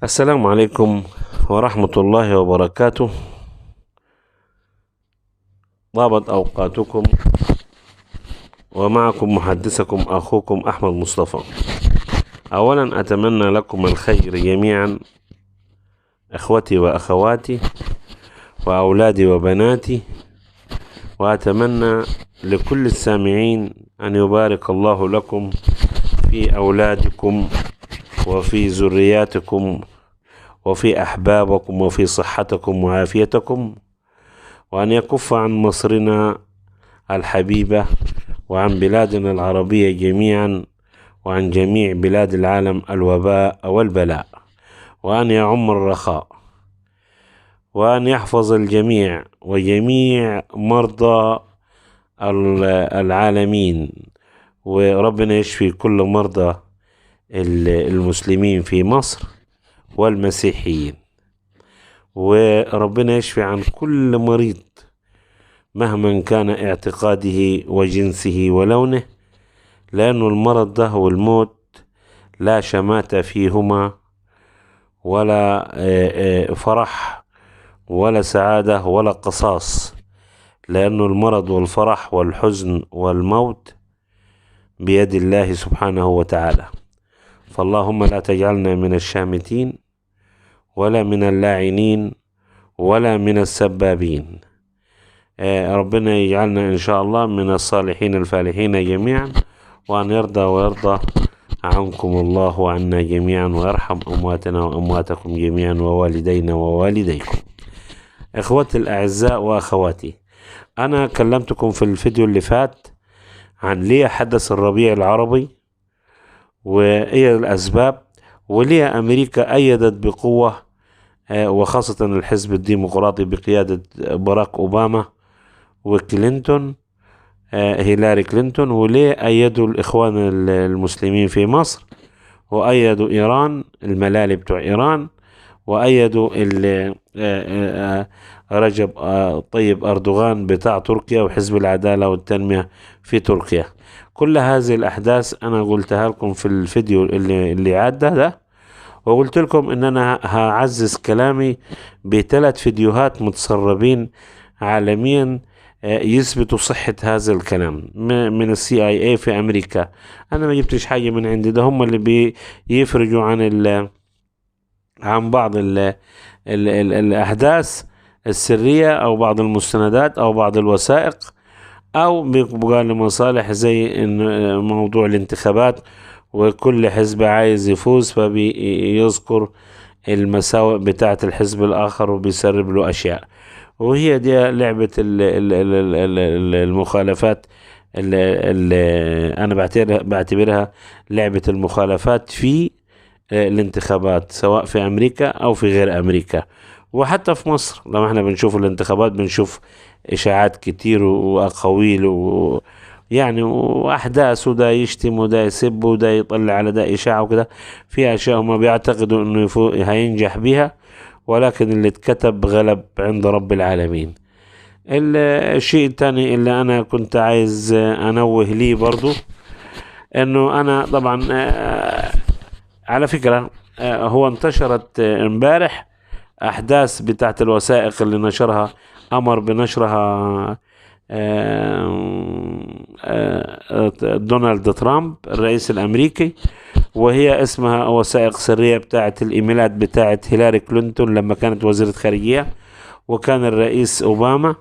السلام عليكم ورحمة الله وبركاته. طابت أوقاتكم، ومعكم محدثكم أخوكم أحمد مصطفى. أولا أتمنى لكم الخير جميعا، إخوتي وأخواتي وأولادي وبناتي، وأتمنى لكل السامعين أن يبارك الله لكم في أولادكم وفي ذرياتكم وفي أحبابكم وفي صحتكم وعافيتكم، وأن يكف عن مصرنا الحبيبة وعن بلادنا العربية جميعا وعن جميع بلاد العالم الوباء والبلاء، وأن يعم الرخاء، وأن يحفظ الجميع وجميع مرضى العالمين، وربنا يشفي كل مرضى المسلمين في مصر والمسيحيين، وربنا يشفي عن كل مريض مهما كان اعتقاده وجنسه ولونه، لأن المرض ده والموت لا شماتة فيهما ولا فرح ولا سعادة ولا قصاص، لأن المرض والفرح والحزن والموت بيد الله سبحانه وتعالى. فاللهم لا تجعلنا من الشامتين ولا من اللاعنين ولا من السبابين. ربنا يجعلنا إن شاء الله من الصالحين الفالحين جميعا، وأن يرضى ويرضى عنكم الله وعنا جميعا، ويرحم أمواتنا وأمواتكم جميعا ووالدينا ووالديكم. إخوتي الأعزاء وأخواتي، أنا كلمتكم في الفيديو اللي فات عن ليه حدث الربيع العربي وإيه الأسباب، وليه أمريكا أيدت بقوة وخاصة الحزب الديمقراطي بقيادة باراك أوباما وكلينتون، هيلاري كلينتون، وليه أيدوا الإخوان المسلمين في مصر، وأيدوا إيران الملالي بتوع إيران، وأيدوا رجب طيب أردوغان بتاع تركيا وحزب العدالة والتنمية في تركيا. كل هذه الأحداث أنا قلتها لكم في الفيديو اللي عدى ده، وقلت لكم إن أنا هعزز كلامي ب3 فيديوهات متسربين عالميا يثبتوا صحة هذا الكلام من CIA في أمريكا. أنا ما جبتش حاجة من عندي، ده هم اللي بيفرجوا عن بعض الأحداث السرية أو بعض المستندات أو بعض الوثائق، أو بيبقى لمصالح زي إن موضوع الانتخابات، وكل حزب عايز يفوز فبيذكر المساوئ بتاعة الحزب الآخر وبيسرب له أشياء، وهي دي لعبة المخالفات اللي أنا بعتبرها لعبة المخالفات في الانتخابات، سواء في أمريكا أو في غير أمريكا، وحتى في مصر. لما احنا بنشوف الانتخابات بنشوف إشاعات كتير وأقاويل يعني وأحداث، وده يشتم وده يسب وده يطلع على ده إشاعة وكده، في أشياء هم بيعتقدوا إنه هينجح بيها، ولكن اللي اتكتب غلب عند رب العالمين. الشيء الثاني اللي أنا كنت عايز أنوه ليه برضو، إنه أنا طبعا على فكرة هو انتشرت امبارح أحداث بتاعت الوثائق اللي نشرها، أمر بنشرها دونالد ترامب الرئيس الأمريكي، وهي اسمها وثائق سرية بتاعت الإيميلات بتاعت هيلاري كلينتون لما كانت وزيرة خارجية وكان الرئيس أوباما.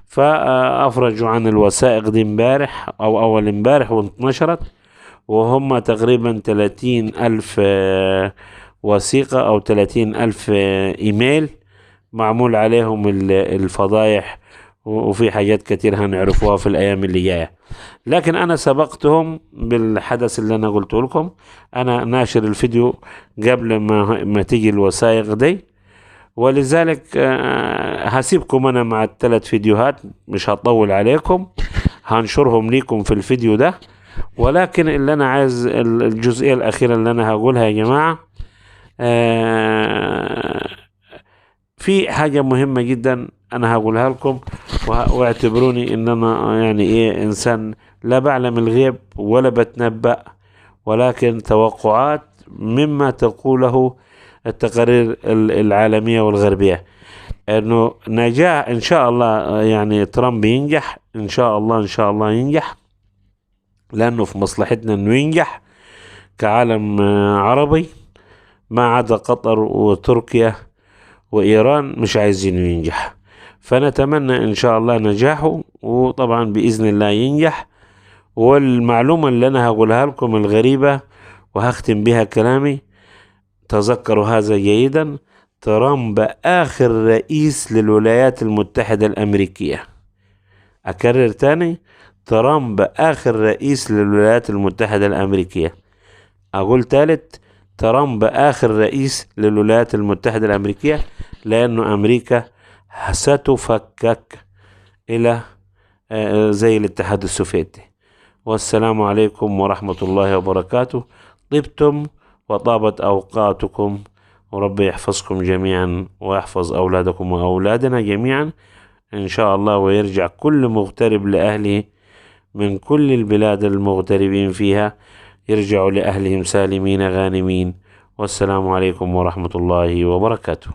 فأفرجوا عن الوثائق دي امبارح أو أول امبارح وانتشرت، وهم تقريبا 30,000 وثيقة أو 30,000 إيميل معمول عليهم الفضايح، وفي حاجات كتير هنعرفوها في الأيام اللي جاية. لكن أنا سبقتهم بالحدث اللي أنا قلت لكم، أنا ناشر الفيديو قبل ما تيجي الوثائق دي، ولذلك هسيبكم أنا مع ال3 فيديوهات، مش هطول عليكم، هنشرهم ليكم في الفيديو ده. ولكن اللي أنا عايز الجزئية الأخيرة اللي أنا هقولها يا جماعة، في حاجة مهمة جدا أنا هقولها لكم، واعتبروني إن أنا يعني إيه إنسان لا بعلم الغيب ولا بتنبأ، ولكن توقعات مما تقوله التقارير العالمية والغربية، انه نجاح ان شاء الله، يعني ترامب ينجح ان شاء الله، ان شاء الله ينجح، لانه في مصلحتنا انه ينجح كعالم عربي، ما عدا قطر وتركيا وايران مش عايزينه ينجح. فنتمنى ان شاء الله نجاحه، وطبعا باذن الله ينجح. والمعلومة اللي انا هقولها لكم الغريبة وهختم بها كلامي، تذكروا هذا جيدا: ترامب آخر رئيس للولايات المتحدة الأمريكية. أكرر تاني: ترامب آخر رئيس للولايات المتحدة الأمريكية. أقول تالت: ترامب آخر رئيس للولايات المتحدة الأمريكية، لأنه أمريكا ستفكك إلى زي الاتحاد السوفيتي. والسلام عليكم ورحمة الله وبركاته. طبتم وطابت أوقاتكم، وربي يحفظكم جميعا ويحفظ أولادكم وأولادنا جميعا إن شاء الله، ويرجع كل مغترب لأهله من كل البلاد المغتربين فيها، يرجعوا لأهلهم سالمين غانمين. والسلام عليكم ورحمة الله وبركاته.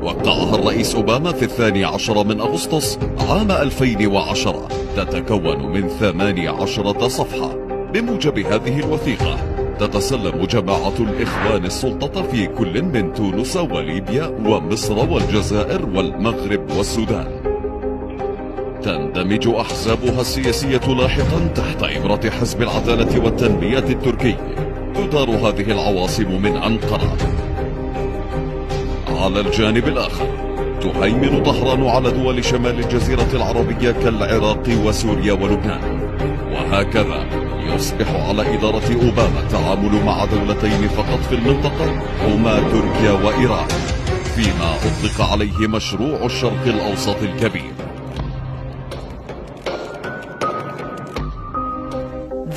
وقعها الرئيس أوباما في 12 من أغسطس عام 2010، تتكون من 18 صفحة. بموجب هذه الوثيقة تتسلم جماعة الإخوان السلطة في كل من تونس وليبيا ومصر والجزائر والمغرب والسودان. تندمج أحزابها السياسية لاحقا تحت إمرة حزب العدالة والتنمية التركي. تدار هذه العواصم من أنقرة. على الجانب الآخر تهيمن طهران على دول شمال الجزيرة العربية كالعراق وسوريا ولبنان. وهكذا يصبح على إدارة أوباما التعامل مع دولتين فقط في المنطقة، هما تركيا وإيران، فيما أطلق عليه مشروع الشرق الأوسط الكبير.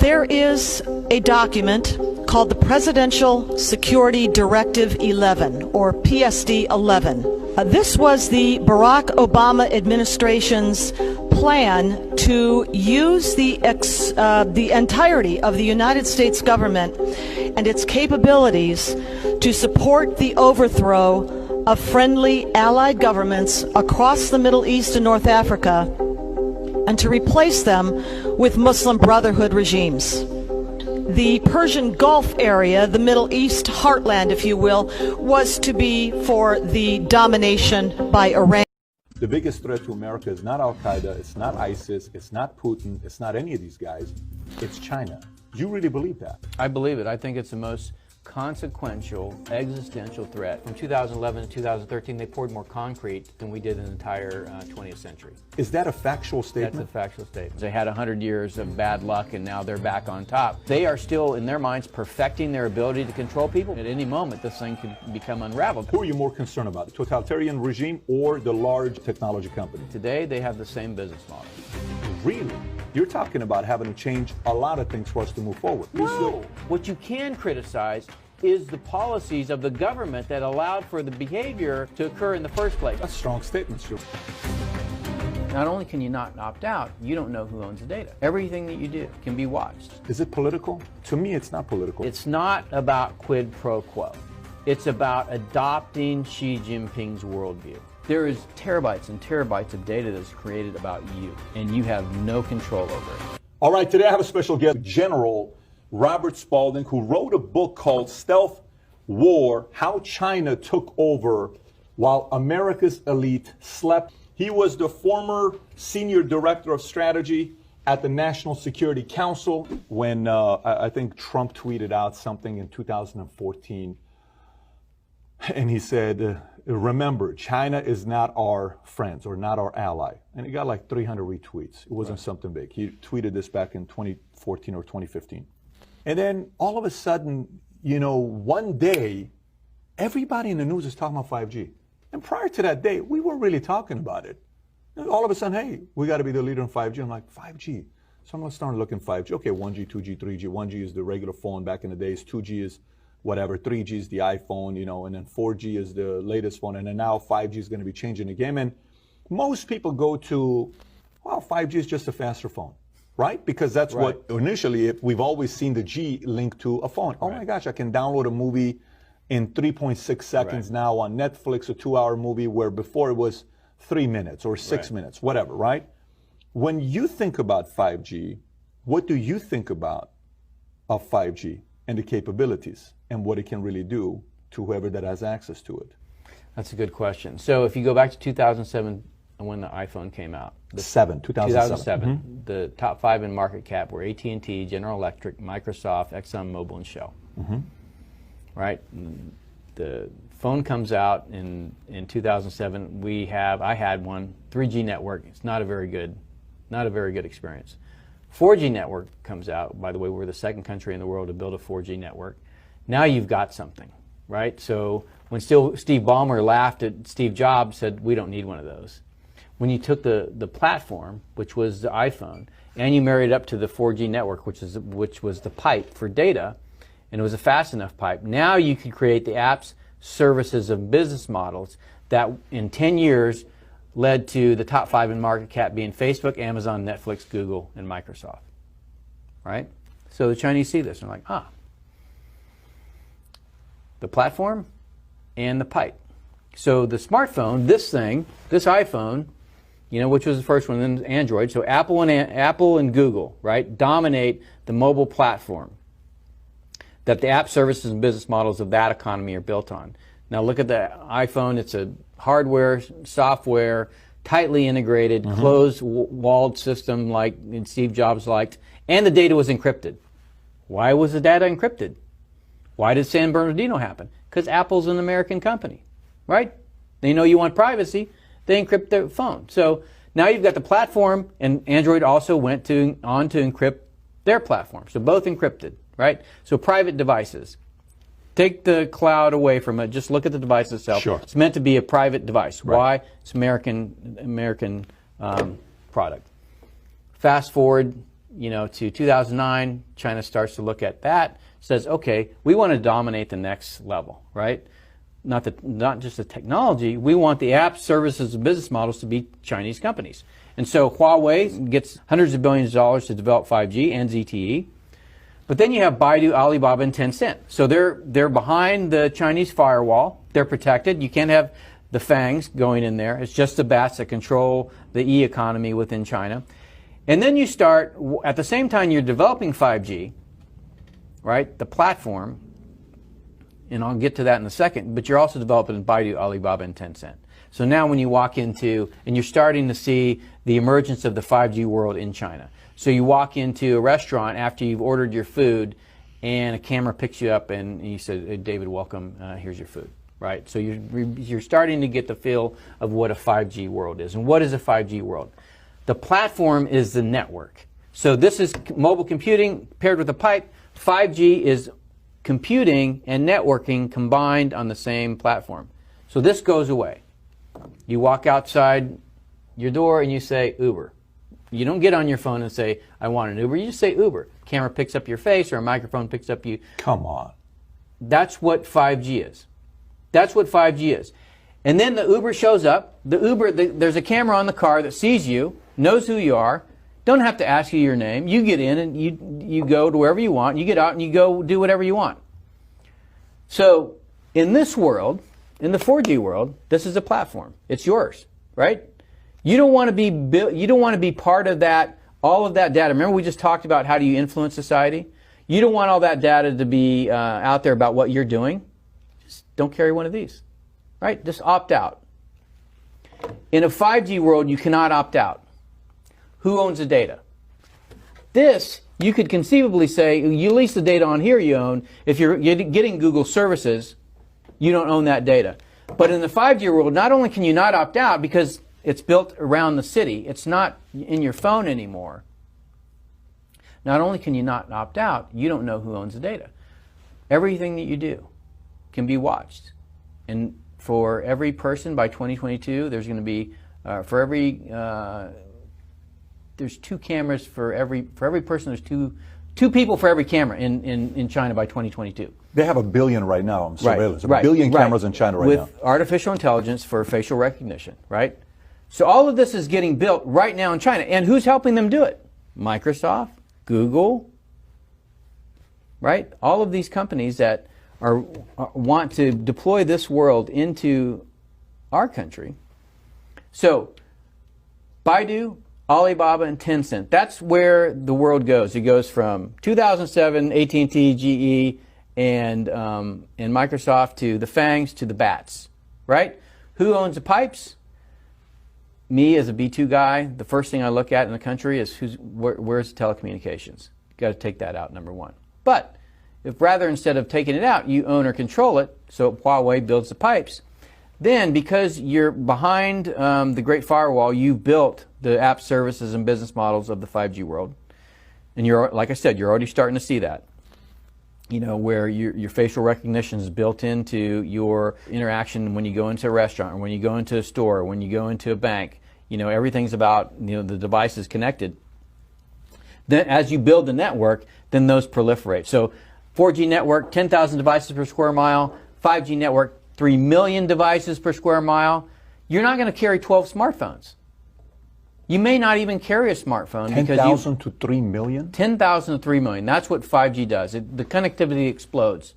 There is a document called the Presidential Security Directive 11, or PSD 11. This was the Barack Obama administration's plan to use the entirety of the United States government and its capabilities to support the overthrow of friendly allied governments across the Middle East and North Africa, and to replace them with Muslim Brotherhood regimes. The Persian Gulf area, the Middle East heartland, if you will, was to be for the domination by Iran. The biggest threat to America is not Al-Qaeda, it's not ISIS, it's not Putin, it's not any of these guys, it's China. Do you really believe that? I believe it. I think it's the most consequential, existential threat. From 2011 to 2013, they poured more concrete than we did in the entire 20th century. Is that a factual statement? That's a factual statement. They had 100 years of bad luck, and now they're back on top. They are still, in their minds, perfecting their ability to control people. At any moment, this thing could become unraveled. Who are you more concerned about, the totalitarian regime or the large technology company? Today, they have the same business model. Really? You're talking about having to change a lot of things for us to move forward. No. What you can criticize is the policies of the government that allowed for the behavior to occur in the first place. That's a strong statement, Stu. Not only can you not opt out, you don't know who owns the data. Everything that you do can be watched. Is it political? To me, it's not political. It's not about quid pro quo. It's about adopting Xi Jinping's worldview. There is terabytes and terabytes of data that's created about you, and you have no control over it. All right, today I have a special guest, General Robert Spalding, who wrote a book called Stealth War: How China Took Over While America's Elite Slept. He was the former senior director of strategy at the National Security Council when I think Trump tweeted out something in 2014. And he said, remember, China is not our friends or not our ally. And he got like 300 retweets. It wasn't something big. He tweeted this back in 2014 or 2015. And then all of a sudden, you know, one day, everybody in the news is talking about 5G. And prior to that day, we weren't really talking about it. All of a sudden, hey, we got to be the leader in 5G. I'm like, 5G? So I'm going to start looking 5G. Okay, 1G, 2G, 3G. 1G is the regular phone back in the days. 2G is whatever. 3G is the iPhone, you know, and then 4G is the latest phone. And then now 5G is going to be changing the game. And most people go to, well, 5G is just a faster phone. right? Because that's what initially we've always seen the G linked to a phone. Oh my gosh, I can download a movie in 3.6 seconds now on Netflix, a 2-hour movie, where before it was 3 minutes or 6 minutes, whatever, right? When you think about 5G, what do you think about of 5G and the capabilities and what it can really do to whoever that has access to it? That's a good question. So if you go back to 2007, when the iPhone came out. 2007. The top 5 in market cap were AT&T, General Electric, Microsoft, ExxonMobil, and Shell. Right? The phone comes out in 2007. I had one, 3G network. It's not a very good experience. 4G network comes out. By the way, we're the second country in the world to build a 4G network. Now you've got something, right? So when Steve Ballmer laughed at Steve Jobs, said, we don't need one of those. When you took the platform, which was the iPhone, and you married it up to the 4G network, which was the pipe for data, and it was a fast enough pipe, now you could create the apps, services, and business models that in 10 years led to the top 5 in market cap being Facebook, Amazon, Netflix, Google, and Microsoft. Right? So the Chinese see this and they're like, the platform and the pipe. So the smartphone, this iPhone, which was the first one, then Android. So Apple and Google, right, dominate the mobile platform that the app services and business models of that economy are built on. Now look at the iPhone. It's a hardware, software, tightly integrated, closed-walled system like Steve Jobs liked, and the data was encrypted. Why was the data encrypted? Why did San Bernardino happen? Because Apple's an American company, right? They know you want privacy. They encrypt their phone. So now you've got the platform, and Android also went on to encrypt their platform. So both encrypted, right? So private devices. Take the cloud away from it. Just look at the device itself. Sure. It's meant to be a private device. Right. Why? It's American product. Fast forward, to 2009. China starts to look at that. Says, okay, we want to dominate the next level, right? Not just the technology. We want the apps, services, and business models to be Chinese companies. And so Huawei gets hundreds of billions of dollars to develop 5G and ZTE. But then you have Baidu, Alibaba, and Tencent. So they're behind the Chinese firewall. They're protected. You can't have the fangs going in there. It's just the bats that control the e-economy within China. And then you start, at the same time you're developing 5G, right, the platform, and I'll get to that in a second, but you're also developing Baidu, Alibaba, and Tencent. So now when you walk into, and you're starting to see the emergence of the 5G world in China. So you walk into a restaurant after you've ordered your food, and a camera picks you up, and you say, hey, David, welcome, here's your food, right? So you're starting to get the feel of what a 5G world is. And what is a 5G world? The platform is the network. So this is mobile computing paired with a pipe. 5G is computing and networking combined on the same platform. So this goes away. You walk outside your door and you say Uber. You don't get on your phone and say, I want an Uber. You just say Uber. Camera picks up your face or a microphone picks up you. Come on. That's what 5G is. That's what 5G is. And then the Uber shows up. There's a camera on the car that sees you, knows who you are, don't have to ask you your name. You get in and you go to wherever you want. You get out and you go do whatever you want. So in this world, in the 4G world, this is a platform. It's yours, right? You don't want to be part of that, all of that data. Remember we just talked about how do you influence society? You don't want all that data to be out there about what you're doing. Just don't carry one of these, right? Just opt out. In a 5G world, you cannot opt out. Who owns the data? This, you could conceivably say, you lease the data on here you own. If you're getting Google services, you don't own that data. But in the 5G world, not only can you not opt out because it's built around the city, it's not in your phone anymore. Not only can you not opt out, you don't know who owns the data. Everything that you do can be watched. And for every person by 2022, there's going to be, there's 2 cameras for every person. There's two people for every camera in China by 2022. They have 1 billion right now on surveillance. Right. 1 billion cameras in China right now. With artificial intelligence for facial recognition, right? So all of this is getting built right now in China. And who's helping them do it? Microsoft, Google, right? All of these companies that want to deploy this world into our country. So, Baidu, Alibaba, and Tencent, that's where the world goes. It goes from 2007, AT&T, GE, and Microsoft to the FANGs to the BATs, right? Who owns the pipes? Me as a B2 guy, the first thing I look at in the country is where's the telecommunications? Got to take that out, number one. But if rather instead of taking it out, you own or control it, so Huawei builds the pipes, then because you're behind the Great Firewall, you've built the app services and business models of the 5G world. And you're, like I said, you're already starting to see that. You know, where your facial recognition is built into your interaction when you go into a restaurant, or when you go into a store, or when you go into a bank. You know, everything's about, you know, the devices connected. Then as you build the network, then those proliferate. So 4G network, 10,000 devices per square mile. 5G network, 3 million devices per square mile. You're not going to carry 12 smartphones. You may not even carry a smartphone. 10,000 to 3 million? 10,000 to 3 million. That's what 5G does. The connectivity explodes.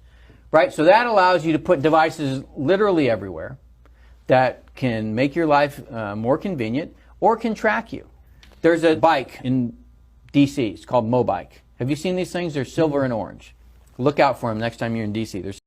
Right? So that allows you to put devices literally everywhere that can make your life more convenient or can track you. There's a bike in DC. It's called Mobike. Have you seen these things? They're silver and orange. Look out for them next time you're in DC.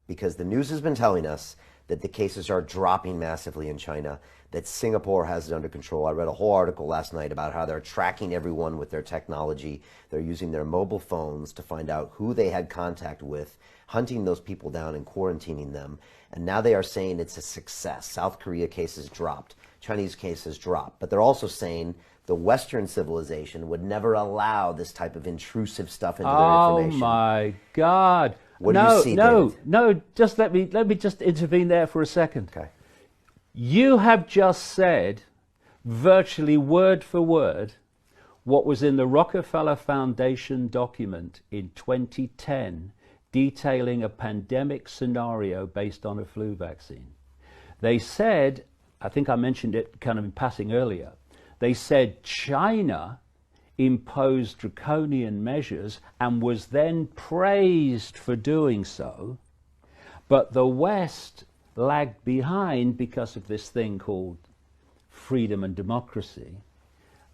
Because the news has been telling us that the cases are dropping massively in China, that Singapore has it under control. I read a whole article last night about how they're tracking everyone with their technology. They're using their mobile phones to find out who they had contact with, hunting those people down and quarantining them. And now they are saying it's a success. South Korea cases dropped. Chinese cases dropped. But they're also saying the Western civilization would never allow this type of intrusive stuff into their information. Oh my God. What do you see, David? No, just let me just intervene there for a second. Okay. You have just said, virtually word for word, what was in the Rockefeller Foundation document in 2010 detailing a pandemic scenario based on a flu vaccine. They said, I think I mentioned it kind of in passing earlier, they said China imposed draconian measures and was then praised for doing so, but the West lagged behind because of this thing called freedom and democracy.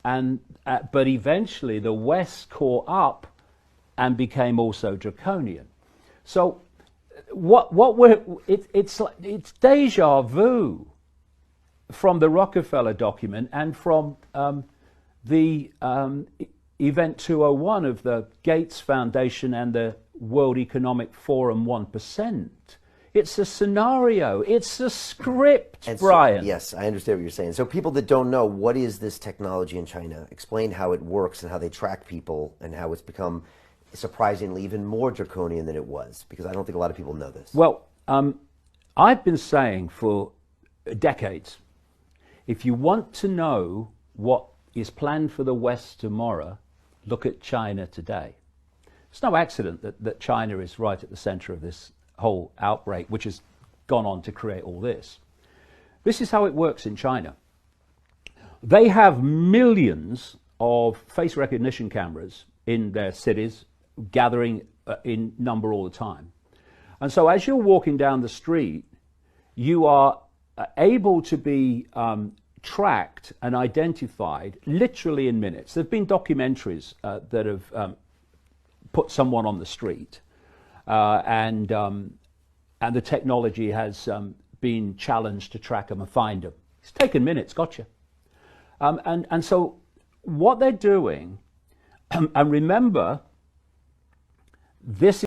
And but eventually the West caught up and became also draconian. So it's deja vu from the Rockefeller document and from the Event 201 of the Gates Foundation and the World Economic Forum 1%. It's a scenario. It's a script, And Brian. So, yes, I understand what you're saying. So people that don't know, what is this technology in China? Explain how it works and how they track people and how it's become surprisingly even more draconian than it was, because I don't think a lot of people know this. Well, I've been saying for decades, if you want to know what is planned for the West tomorrow, look at China today. It's no accident that China is right at the center of this whole outbreak, which has gone on to create all this. This is how it works in China. They have millions of face recognition cameras in their cities, gathering in number all the time. And so as you're walking down the street, you are able to be tracked and identified literally in minutes. There have been documentaries that have put someone on the street, and the technology has been challenged to track them and find them. It's taken minutes, gotcha. And so what they're doing, and remember, this